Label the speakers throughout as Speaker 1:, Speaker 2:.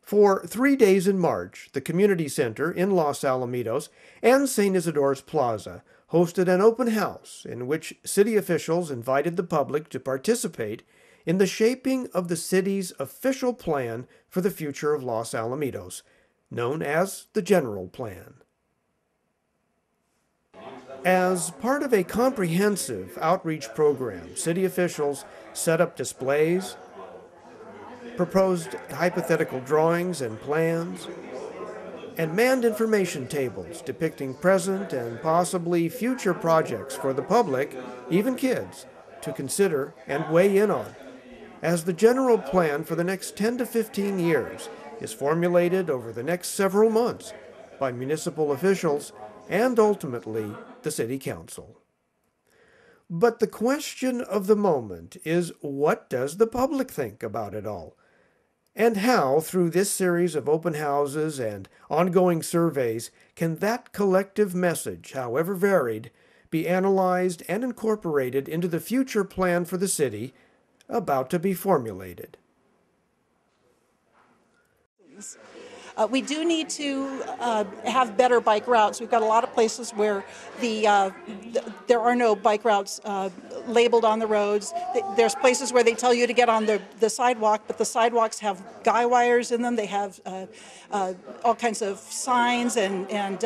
Speaker 1: For 3 days in March, the Community Center in Los Alamitos and St. Isidore's Plaza hosted an open house in which city officials invited the public to participate in the shaping of the city's official plan for the future of Los Alamitos, known as the General Plan. As part of a comprehensive outreach program, city officials set up displays, proposed hypothetical drawings and plans, and manned information tables depicting present and possibly future projects for the public, even kids, to consider and weigh in on, as the general plan for the next 10 to 15 years is formulated over the next several months by municipal officials and ultimately the City Council. But the question of the moment is, what does the public think about it all? And how, through this series of open houses and ongoing surveys, can that collective message, however varied, be analyzed and incorporated into the future plan for the city about to be formulated?
Speaker 2: We do need to have better bike routes. We've got a lot of places where there are no bike routes labeled on the roads. There's places where they tell you to get on the sidewalk, but the sidewalks have guy wires in them. They have all kinds of signs and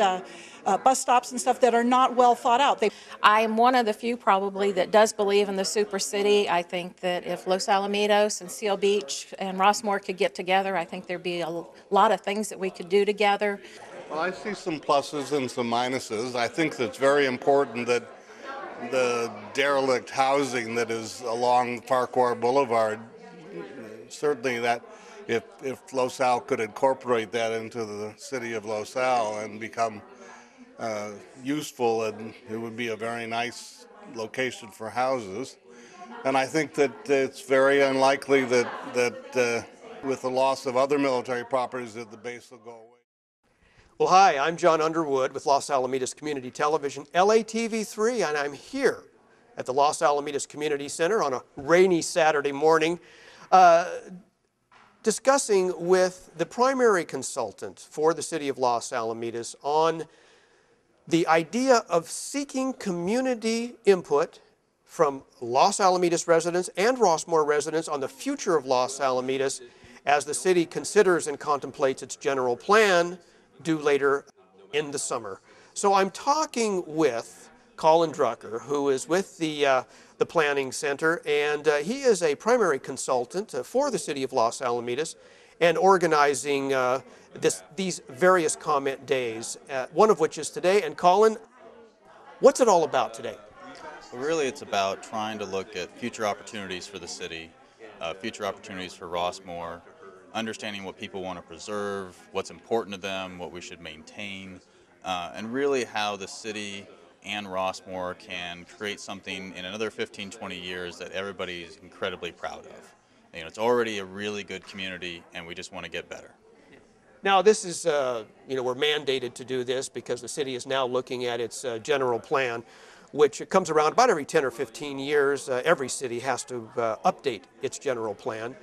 Speaker 2: bus stops and stuff that are not well thought out.
Speaker 3: I am one of the few probably that does believe in the super city. I think that if Los Alamitos and Seal Beach and Rossmore could get together, I think there'd be a lot of things that we could do together.
Speaker 4: Well, I see some pluses and some minuses. I think that it's very important that the derelict housing that is along Farquhar Boulevard, certainly that if Los Al could incorporate that into the city of Los Al and become useful, and it would be a very nice location for houses. And I think that it's very unlikely that with the loss of other military properties that the base will go away.
Speaker 1: Well, hi, I'm John Underwood with Los Alamitos Community Television, LATV3, and I'm here at the Los Alamitos Community Center on a rainy Saturday morning discussing with the primary consultant for the city of Los Alamitos on the idea of seeking community input from Los Alamitos residents and Rossmore residents on the future of Los Alamitos as the city considers and contemplates its general plan due later in the summer. So I'm talking with Colin Drucker, who is with the Planning Center, and he is a primary consultant for the city of Los Alamitos and organizing these various comment days, one of which is today. And Colin, what's it all about today?
Speaker 5: Well, really it's about trying to look at future opportunities for the city, future opportunities for Rossmore, understanding what people want to preserve, what's important to them, what we should maintain, and really how the city and Rossmore can create something in another 15, 20 years that everybody is incredibly proud of. You know, it's already a really good community, and we just want to get better.
Speaker 1: Now, this is, we're mandated to do this because the city is now looking at its general plan, which comes around about every 10 or 15 years. Every city has to update its general plan,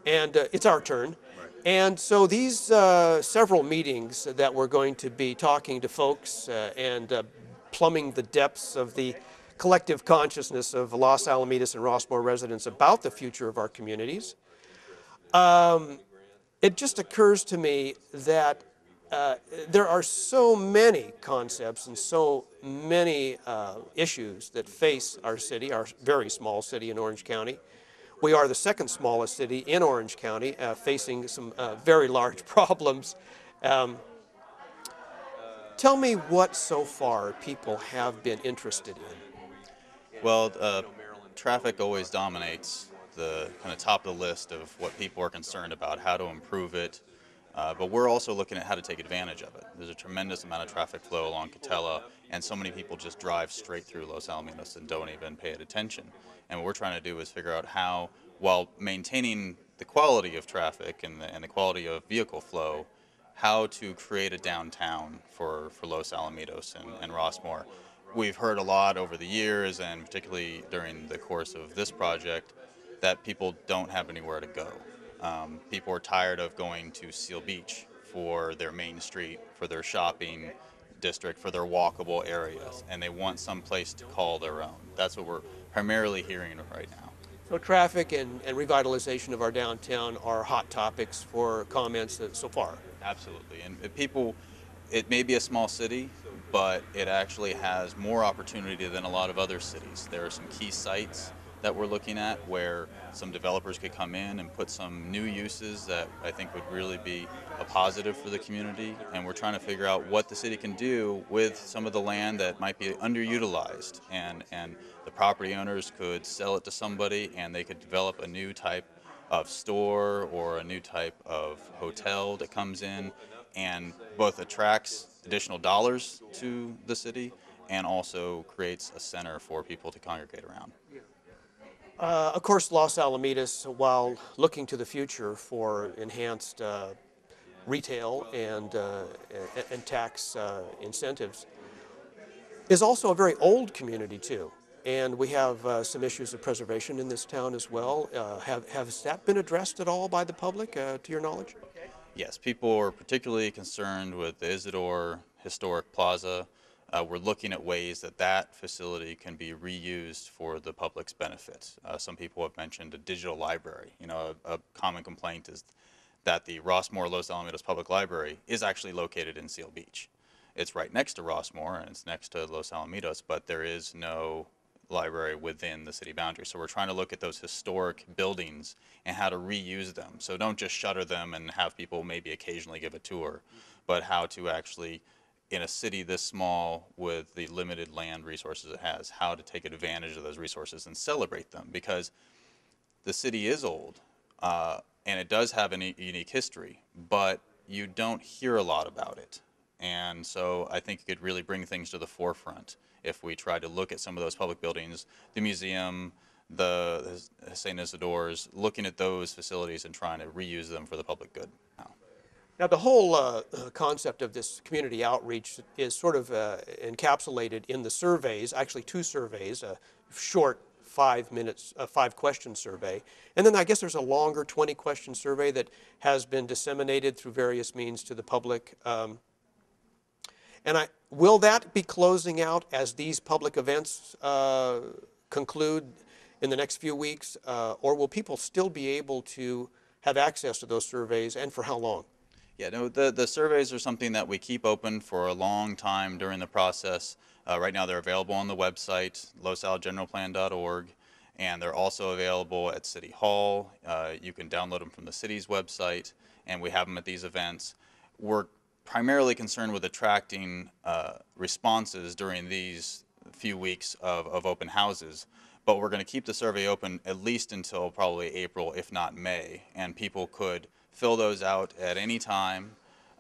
Speaker 1: and it's our turn. And so these several meetings that we're going to be talking to folks and plumbing the depths of the collective consciousness of Los Alamitos and Rossmore residents about the future of our communities. It just occurs to me that there are so many concepts and so many issues that face our city, our very small city in Orange County. We are the second smallest city in Orange County, facing some very large problems. Tell me what so far people have been interested in.
Speaker 5: Well, traffic always dominates the kind of top of the list of what people are concerned about, how to improve it. But we're also looking at how to take advantage of it. There's a tremendous amount of traffic flow along Catella, and so many people just drive straight through Los Alamitos and don't even pay it attention. And what we're trying to do is figure out how, while maintaining the quality of traffic and the quality of vehicle flow, how to create a downtown for Los Alamitos and Rossmore. We've heard a lot over the years, and particularly during the course of this project, that people don't have anywhere to go. People are tired of going to Seal Beach for their main street, for their shopping district, for their walkable areas, and they want some place to call their own. That's what we're primarily hearing right now.
Speaker 1: So traffic and revitalization of our downtown are hot topics for comments so far.
Speaker 5: Absolutely. And people, it may be a small city, but it actually has more opportunity than a lot of other cities. There are some key sites that we're looking at where some developers could come in and put some new uses that I think would really be a positive for the community. And we're trying to figure out what the city can do with some of the land that might be underutilized. And the property owners could sell it to somebody and they could develop a new type of store or a new type of hotel that comes in and both attracts additional dollars to the city and also creates a center for people to congregate around.
Speaker 1: Of course, Los Alamitos, while looking to the future for enhanced retail and tax incentives, is also a very old community too. And we have some issues of preservation in this town as well. Has that been addressed at all by the public, to your knowledge?
Speaker 5: Yes, people are particularly concerned with the Isidore Historic Plaza. We're looking at ways that that facility can be reused for the public's benefit. Some people have mentioned a digital library. You know, a common complaint is that the Rossmore Los Alamitos Public Library is actually located in Seal Beach. It's right next to Rossmore and it's next to Los Alamitos, but there is no library within the city boundary. So we're trying to look at those historic buildings and how to reuse them. So don't just shutter them and have people maybe occasionally give a tour, but how to actually, in a city this small with the limited land resources it has, how to take advantage of those resources and celebrate them, because the city is old and it does have a unique history, but you don't hear a lot about it. And so I think it could really bring things to the forefront if we try to look at some of those public buildings, the museum, the St. Isidore's, looking at those facilities and trying to reuse them for the public good.
Speaker 1: Now, the whole concept of this community outreach is sort of encapsulated in the surveys, actually 2 surveys, a short 5-question survey, and then I guess there's a longer 20-question survey that has been disseminated through various means to the public. Will that be closing out as these public events conclude in the next few weeks, or will people still be able to have access to those surveys, and for how long?
Speaker 5: Yeah, no, the surveys are something that we keep open for a long time during the process. Right now they're available on the website, losalgeneralplan.org, and they're also available at City Hall. You can download them from the city's website, and we have them at these events. We're primarily concerned with attracting responses during these few weeks of open houses, but we're going to keep the survey open at least until probably April, if not May, and people could fill those out at any time.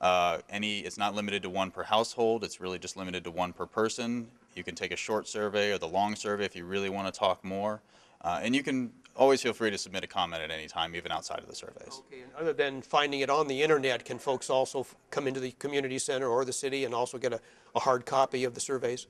Speaker 5: It's not limited to 1 per household, it's really just limited to 1 per person. You can take a short survey or the long survey if you really want to talk more, and you can always feel free to submit a comment at any time, even outside of the surveys.
Speaker 1: Okay, and other than finding it on the internet, can folks also come into the community center or the city and also get a hard copy of the surveys?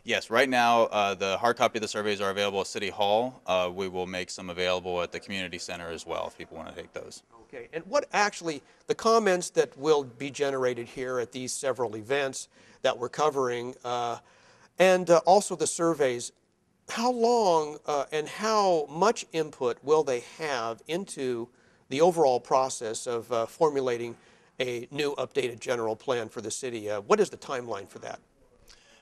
Speaker 5: Yes, right now the hard copy of the surveys are available at City Hall. We will make some available at the community center as well if people want to take those.
Speaker 1: Okay, and what actually, the comments that will be generated here at these several events that we're covering, and also the surveys, how long and how much input will they have into the overall process of formulating a new updated general plan for the city? What is the timeline for that?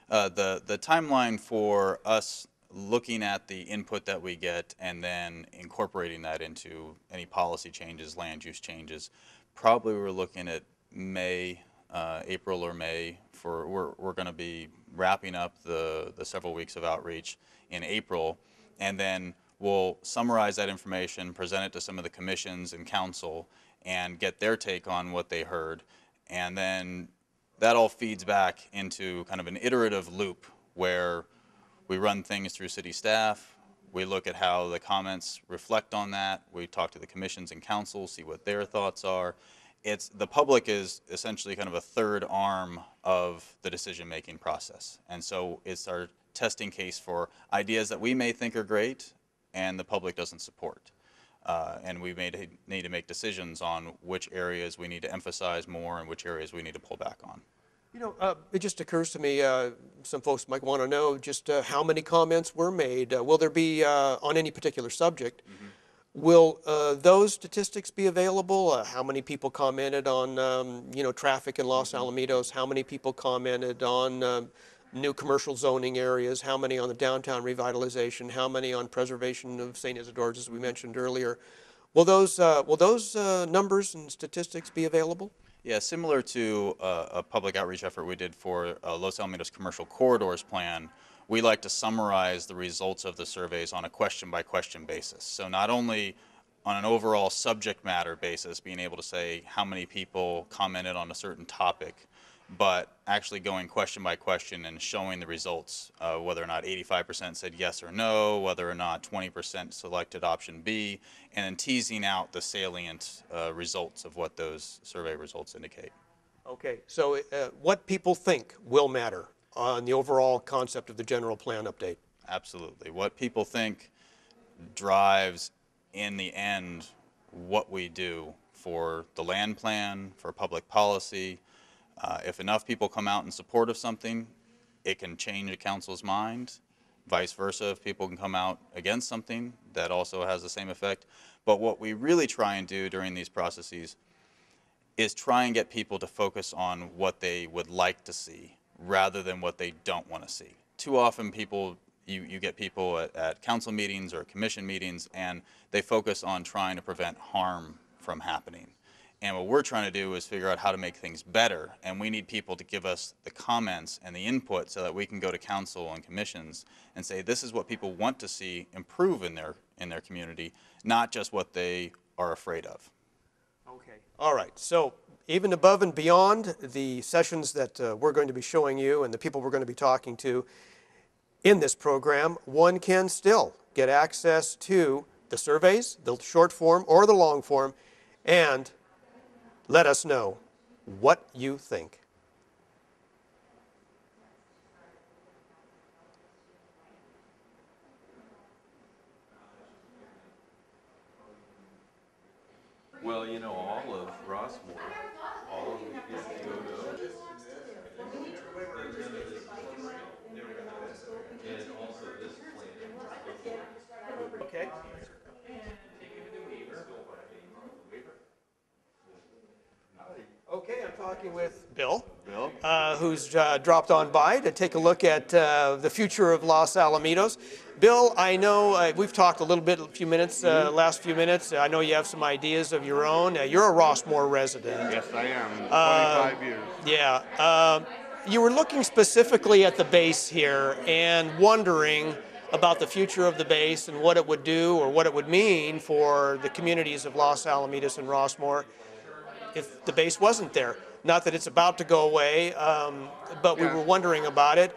Speaker 5: The timeline for us looking at the input that we get and then incorporating that into any policy changes, land use changes, probably we're looking at May, April or May. We're going to be wrapping up the several weeks of outreach in April, and then we'll summarize that information, present it to some of the commissions and council, and get their take on what they heard, and then that all feeds back into kind of an iterative loop where we run things through city staff, we look at how the comments reflect on that, we talk to the commissions and council, see what their thoughts are. The public is essentially kind of a third arm of the decision-making process, and so it's our testing case for ideas that we may think are great and the public doesn't support. and we need to make decisions on which areas we need to emphasize more and which areas we need to pull back on.
Speaker 1: You know, it just occurs to me, some folks might want to know just how many comments were made. Will there be, on any particular subject, will those statistics be available? How many people commented on, you know, traffic in Los Alamitos? How many people commented on new commercial zoning areas? How many on the downtown revitalization? How many on preservation of St. Isidore's, as we mentioned earlier? Will those numbers and statistics be available?
Speaker 5: Yeah, similar to a public outreach effort we did for Los Alamitos Commercial Corridors Plan, we like to summarize the results of the surveys on a question-by-question basis. So not only on an overall subject matter basis, being able to say how many people commented on a certain topic, but actually going question by question and showing the results, whether or not 85% said yes or no, whether or not 20% selected option B, and then teasing out the salient results of what those survey results indicate.
Speaker 1: Okay, so what people think will matter on the overall concept of the general plan update?
Speaker 5: Absolutely. What people think drives, in the end, what we do for the land plan, for public policy. If enough people come out in support of something, it can change a council's mind. Vice versa, if people can come out against something, that also has the same effect. But what we really try and do during these processes is try and get people to focus on what they would like to see rather than what they don't want to see. Too often you get people at council meetings or commission meetings and they focus on trying to prevent harm from happening. And what we're trying to do is figure out how to make things better, and we need people to give us the comments and the input so that we can go to council and commissions and say this is what people want to see improve in their community, not just what they are afraid of.
Speaker 1: Okay. All right. So even above and beyond the sessions that we're going to be showing you and the people we're going to be talking to in this program, one can still get access to the surveys, the short form or the long form, and let us know what you think.
Speaker 6: Well, you know, all of Rossmore, all of the kids go to. And also this plan.
Speaker 1: Okay. Okay, I'm talking with Bill. Who's dropped on by to take a look at the future of Los Alamitos. Bill, I know we've talked a little bit, last few minutes. I know you have some ideas of your own. You're a Rossmore resident.
Speaker 4: Yes, I am. 25 years.
Speaker 1: Yeah. You were looking specifically at the base here and wondering about the future of the base and what it would do or what it would mean for the communities of Los Alamitos and Rossmore if the base wasn't there. Not that it's about to go away, but we were wondering about it.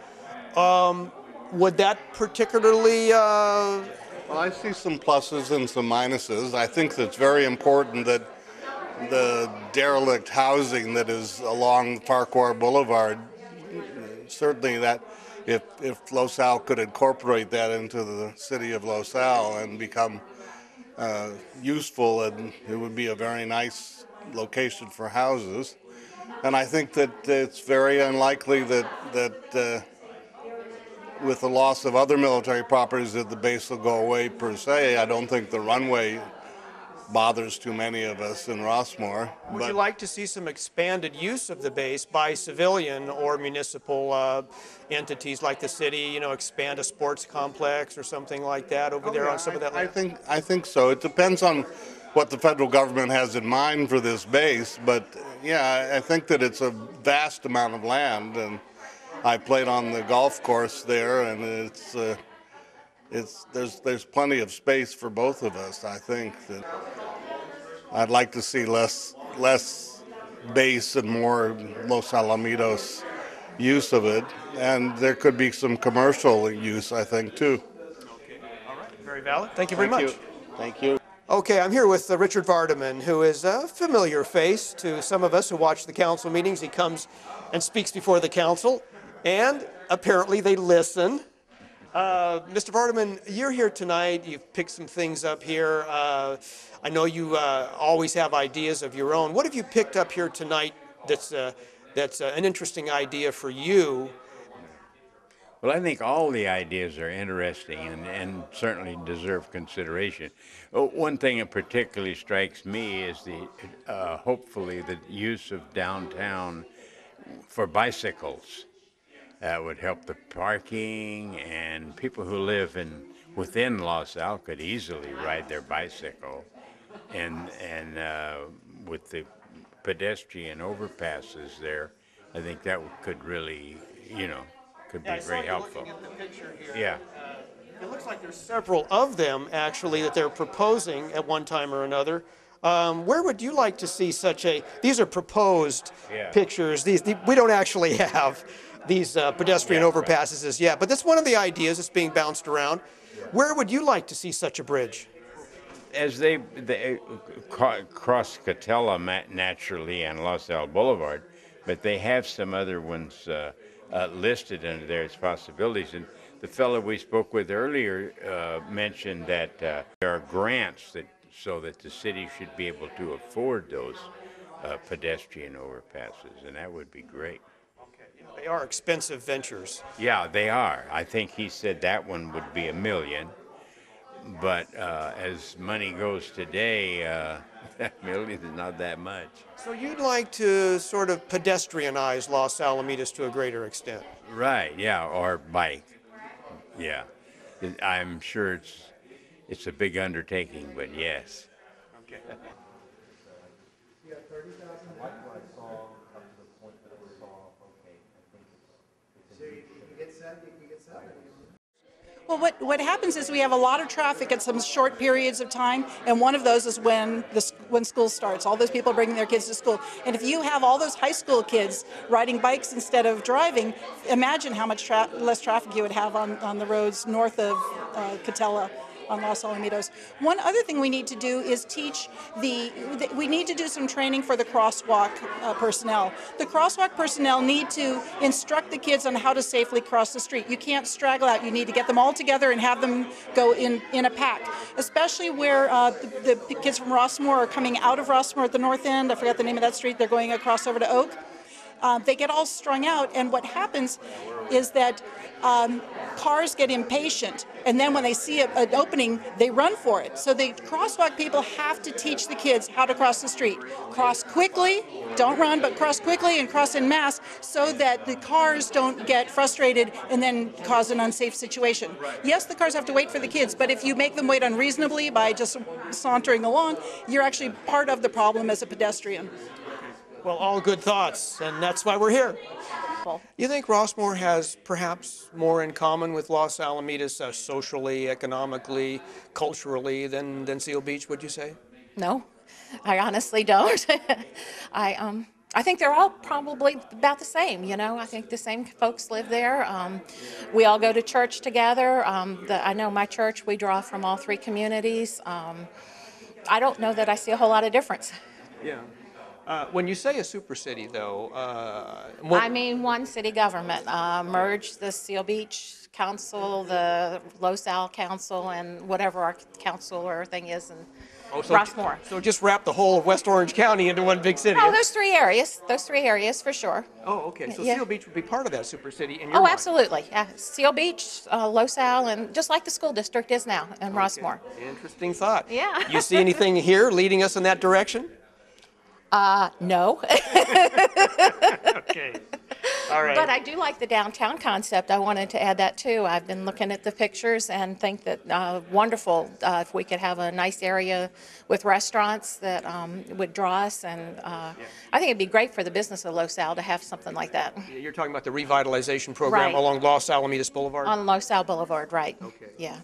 Speaker 1: Would that particularly...
Speaker 4: Well, I see some pluses and some minuses. I think that it's very important that the derelict housing that is along Farquhar Boulevard, certainly that if Los Al could incorporate that into the city of Los Al and become useful, and it would be a very nice location for houses. And I think that it's very unlikely that with the loss of other military properties that the base will go away per se. I don't think the runway bothers too many of us in Rossmore.
Speaker 1: Would you like to see some expanded use of the base by civilian or municipal entities like the city, you know, expand a sports complex or something like that over there on some of that land?
Speaker 4: I think so. It depends on what the federal government has in mind for this base, but yeah, I think that it's a vast amount of land, and I played on the golf course there, and there's plenty of space for both of us. I think that I'd like to see less base and more Los Alamitos use of it, and there could be some commercial use, I think, too.
Speaker 1: Okay, all right, very valid. Thank you very much.
Speaker 4: Thank you.
Speaker 1: Okay, I'm here with Richard Vardaman, who is a familiar face to some of us who watch the council meetings. He comes and speaks before the council, and apparently they listen. Mr. Vardaman, you're here tonight. You've picked some things up here. I know you always have ideas of your own. What have you picked up here tonight that's an interesting idea for you?
Speaker 7: Well, I think all the ideas are interesting and certainly deserve consideration. One thing that particularly strikes me is hopefully the use of downtown for bicycles. That would help the parking, and people who live within Los Al could easily ride their bicycle, and with the pedestrian overpasses there, I think that could really, could be very helpful.
Speaker 1: Looking at the picture here.
Speaker 7: Yeah.
Speaker 1: It looks like there's several of them actually that they're proposing at one time or another. Where would you like to see these are proposed pictures. We don't actually have these pedestrian overpasses as yet, but that's one of the ideas that's being bounced around. Where would you like to see such a bridge?
Speaker 7: As they cross Catella naturally and Los Al Boulevard, but they have some other ones listed under there as possibilities. And the fellow we spoke with earlier mentioned that there are grants so that the city should be able to afford those pedestrian overpasses, and that would be great.
Speaker 1: They are expensive ventures.
Speaker 7: Yeah, they are. I think he said that one would be $1 million. But as money goes today, $1 million is not that much.
Speaker 1: So you'd like to sort of pedestrianize Los Alamitos to a greater extent?
Speaker 7: Right, yeah, or bike. Yeah. I'm sure it's a big undertaking, but yes.
Speaker 1: Okay.
Speaker 2: Well, what happens is we have a lot of traffic at some short periods of time, and one of those is when school starts. All those people bringing their kids to school. And if you have all those high school kids riding bikes instead of driving, imagine how much less traffic you would have on the roads north of Catella on Los Alamitos. One other thing we need to do is we need to do some training for the crosswalk personnel. The crosswalk personnel need to instruct the kids on how to safely cross the street. You can't straggle out. You need to get them all together and have them go in a pack, especially where the kids from Rossmore are coming out of Rossmore at the north end. I forgot the name of that street. They're going across over to Oak. They get all strung out, and what happens is that cars get impatient, and then when they see an opening, they run for it. So the crosswalk people have to teach the kids how to cross the street. Cross quickly, don't run, but cross quickly and cross en masse so that the cars don't get frustrated and then cause an unsafe situation. Yes, the cars have to wait for the kids, but if you make them wait unreasonably by just sauntering along, you're actually part of the problem as a pedestrian.
Speaker 1: Well, all good thoughts, and that's why we're here. You think Rossmore has perhaps more in common with Los Alamitos socially, economically, culturally than Seal Beach, would you say?
Speaker 3: No, I honestly don't. I think they're all probably about the same, I think the same folks live there. We all go to church together. I know my church, we draw from all three communities. I don't know that I see a whole lot of difference.
Speaker 1: Yeah. When you say a super city, though,
Speaker 3: I mean one city government. Merge the Seal Beach Council, the Los Al Council, and whatever our council or thing is in Rossmore.
Speaker 1: So just wrap the whole of West Orange County into one big city.
Speaker 3: Oh, those three areas for sure.
Speaker 1: Oh, okay. So
Speaker 3: Yeah.
Speaker 1: Seal Beach would be part of that super city in your
Speaker 3: Oh,
Speaker 1: mind.
Speaker 3: absolutely. Yeah. Seal Beach, Los Al, and just like the school district is now in Rossmore.
Speaker 1: Interesting thought.
Speaker 3: Yeah.
Speaker 1: You see anything here leading us in that direction?
Speaker 3: No.
Speaker 1: Okay. All right.
Speaker 3: But I do like the downtown concept. I wanted to add that too. I've been looking at the pictures and think that wonderful if we could have a nice area with restaurants that would draw us. And I think it'd be great for the business of Los Al to have something like that.
Speaker 1: You're talking about the revitalization program
Speaker 3: Right.
Speaker 1: along Los Alamitos Boulevard?
Speaker 3: On Los Al Boulevard, right.
Speaker 1: Okay.
Speaker 3: Yeah.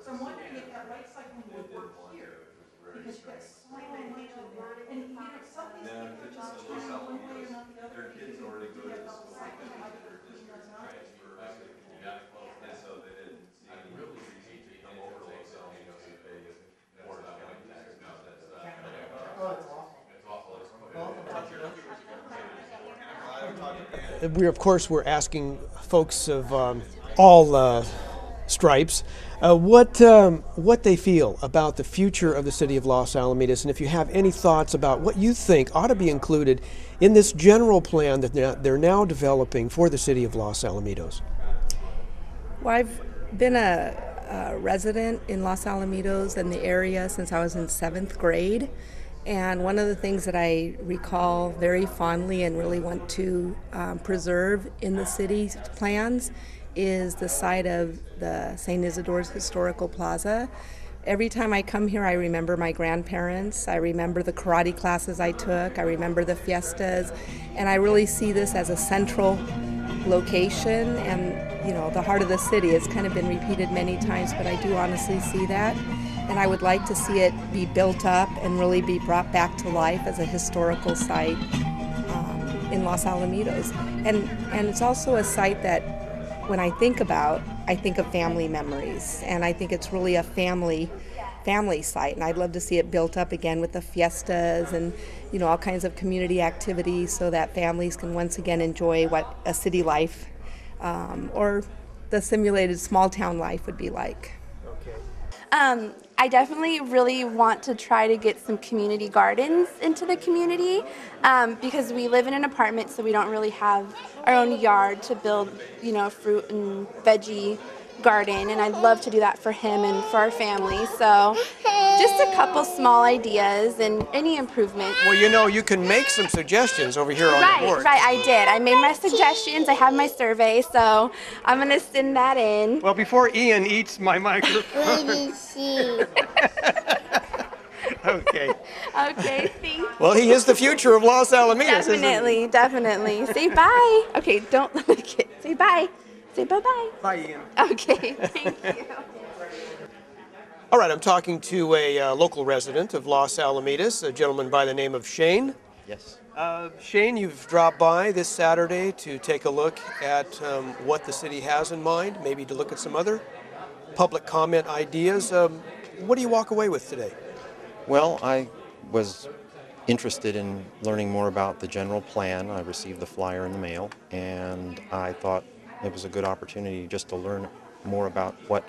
Speaker 2: So I'm wondering if that right cycling would work here, because you got so much, and some of these people just turn one way or not the other. We're asking folks of
Speaker 1: all stripes, what they feel about the future of the city of Los Alamitos, and if you have any thoughts about what you think ought to be included in this general plan that they're now developing for the city of Los Alamitos.
Speaker 8: Well, I've been a resident in Los Alamitos and the area since I was in 7th grade. And one of the things that I recall very fondly and really want to preserve in the city's plans is the site of the St. Isidore's Historical Plaza. Every time I come here, I remember my grandparents. I remember the karate classes I took. I remember the fiestas. And I really see this as a central location. And, you know, the heart of the city has kind of been repeated many times, but I do honestly see that. And I would like to see it be built up and really be brought back to life as a historical site in Los Alamitos. And it's also a site that, when I think about, I think of family memories, and I think it's really a family site, and I'd love to see it built up again with the fiestas and, you know, all kinds of community activities so that families can once again enjoy what a city life or the simulated small town life would be like.
Speaker 9: I definitely really want to try to get some community gardens into the community because we live in an apartment, so we don't really have our own yard to build, you know, a fruit and veggie garden, and I'd love to do that for him and for our family. So just a couple small ideas and any improvement.
Speaker 1: Well, you know, you can make some suggestions over here on the board.
Speaker 9: Right, I did. I made my suggestions. I have my survey, so I'm going to send that in.
Speaker 1: Well, before Ian eats my microphone. Okay.
Speaker 9: Okay, thank you.
Speaker 1: Well, he is the future of Los Alamitos,
Speaker 9: Definitely, definitely. Say bye. Okay, don't lick it. Say bye. Say bye-bye.
Speaker 1: Bye, Ian.
Speaker 9: Okay, thank you.
Speaker 1: All right, I'm talking to a local resident of Los Alamitos, a gentleman by the name of Shane.
Speaker 10: Yes.
Speaker 1: Shane, you've dropped by this Saturday to take a look at what the city has in mind, maybe to look at some other public comment ideas. What do you walk away with today?
Speaker 10: Well, I was interested in learning more about the general plan. I received the flyer in the mail, and I thought it was a good opportunity just to learn more about what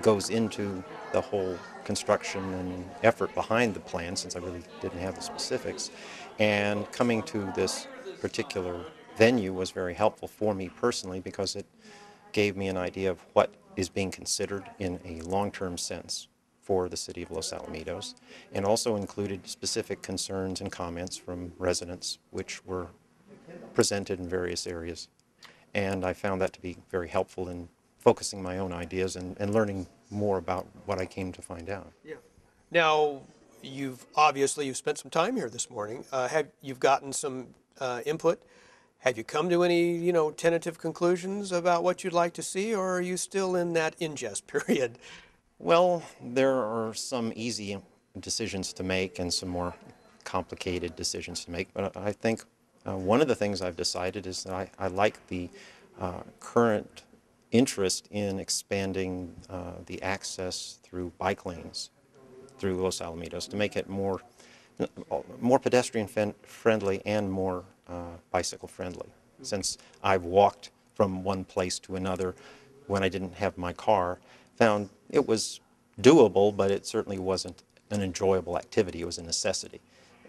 Speaker 10: goes into the whole construction and effort behind the plan, since I really didn't have the specifics. And coming to this particular venue was very helpful for me personally because it gave me an idea of what is being considered in a long-term sense for the city of Los Alamitos, and also included specific concerns and comments from residents which were presented in various areas. And I found that to be very helpful in focusing my own ideas and learning more about what I came to find out.
Speaker 1: Yeah. Now, you've spent some time here this morning. You've gotten some input? Have you come to any, tentative conclusions about what you'd like to see, or are you still in that ingest period?
Speaker 10: Well, there are some easy decisions to make and some more complicated decisions to make, but I think one of the things I've decided is that I like the current interest in expanding the access through bike lanes through Los Alamitos to make it more pedestrian friendly and more bicycle friendly. Since I've walked from one place to another when I didn't have my car, found it was doable, but it certainly wasn't an enjoyable activity. It was a necessity,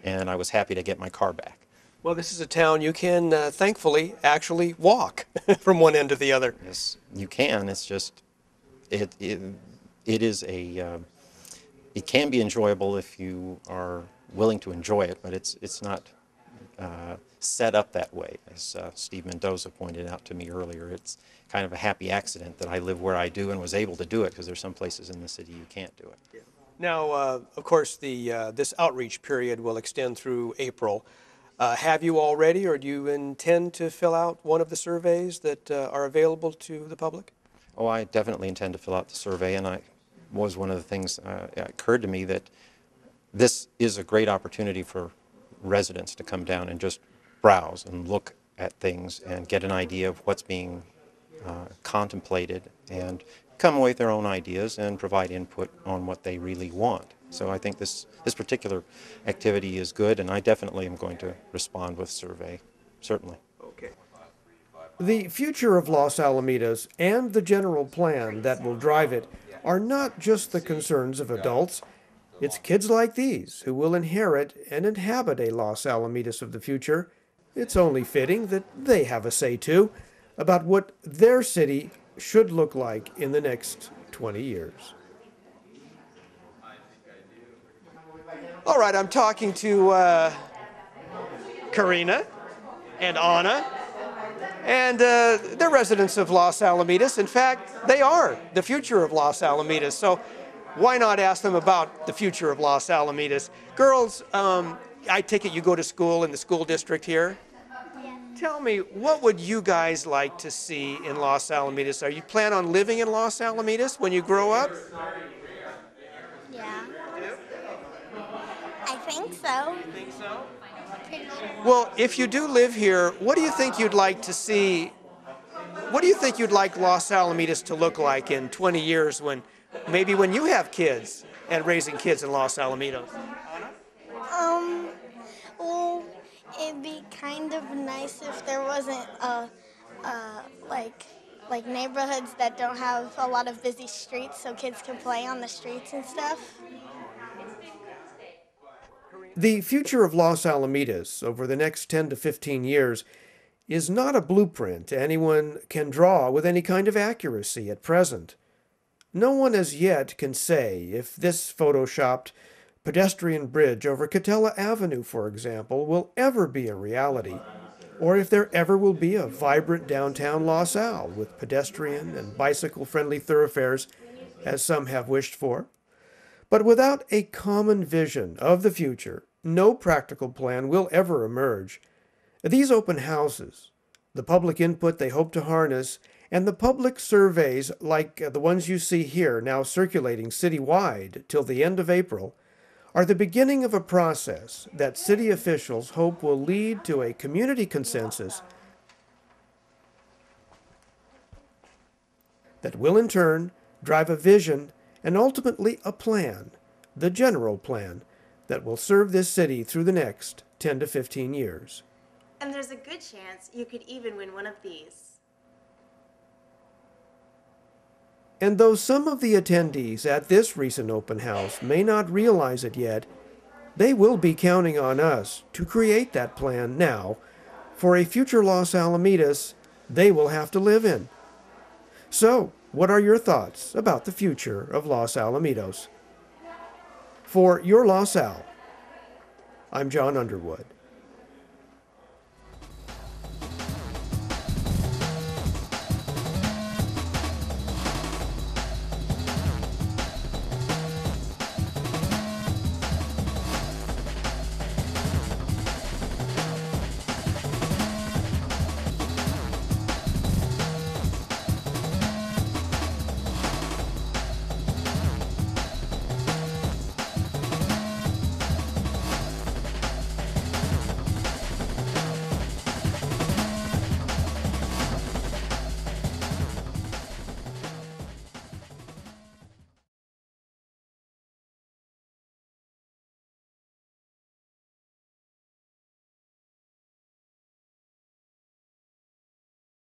Speaker 10: and I was happy to get my car back.
Speaker 1: Well, this is a town you can, thankfully, actually walk from one end to the other.
Speaker 10: Yes, you can. It's just, it can be enjoyable if you are willing to enjoy it, but it's not set up that way. As Steve Mendoza pointed out to me earlier, it's kind of a happy accident that I live where I do and was able to do it, because there's some places in the city you can't do it.
Speaker 1: Yeah. Now, of course, this outreach period will extend through April. Have you already, or do you intend to fill out one of the surveys that are available to the public?
Speaker 10: Oh, I definitely intend to fill out the survey, and was one of the things that occurred to me, that this is a great opportunity for residents to come down and just browse and look at things and get an idea of what's being contemplated, and come away with their own ideas and provide input on what they really want. So I think this particular activity is good, and I definitely am going to respond with survey, certainly.
Speaker 1: Okay. The future of Los Alamitos and the general plan that will drive it are not just the concerns of adults. It's kids like these who will inherit and inhabit a Los Alamitos of the future. It's only fitting that they have a say too about what their city should look like in the next 20 years. All right, I'm talking to Karina and Anna, and they're residents of Los Alamitos. In fact, they are the future of Los Alamitos. So why not ask them about the future of Los Alamitos? Girls, I take it you go to school in the school district here? Yeah. Tell me, what would you guys like to see in Los Alamitos? Are you plan on living in Los Alamitos when you grow up?
Speaker 11: Yeah. I think so.
Speaker 1: You think so? Well, if you do live here, what do you think you'd like to see? What do you think you'd like Los Alamitos to look like in 20 years when you have kids and raising kids in Los Alamitos?
Speaker 11: Well, it'd be kind of nice if there wasn't like neighborhoods that don't have a lot of busy streets so kids can play on the streets and stuff.
Speaker 1: The future of Los Alamitos over the next 10 to 15 years is not a blueprint anyone can draw with any kind of accuracy at present. No one as yet can say if this photoshopped pedestrian bridge over Catella Avenue, for example, will ever be a reality, or if there ever will be a vibrant downtown Los Al with pedestrian and bicycle-friendly thoroughfares, as some have wished for. But without a common vision of the future, no practical plan will ever emerge. These open houses, the public input they hope to harness, and the public surveys like the ones you see here now circulating citywide till the end of April, are the beginning of a process that city officials hope will lead to a community consensus that will in turn drive a vision and ultimately a plan, the general plan, that will serve this city through the next 10 to 15 years.
Speaker 12: And there's a good chance you could even win one of these.
Speaker 1: And though some of the attendees at this recent open house may not realize it yet, they will be counting on us to create that plan now for a future Los Alamitos they will have to live in. So, what are your thoughts about the future of Los Alamitos? For Your Los Al, I'm John Underwood.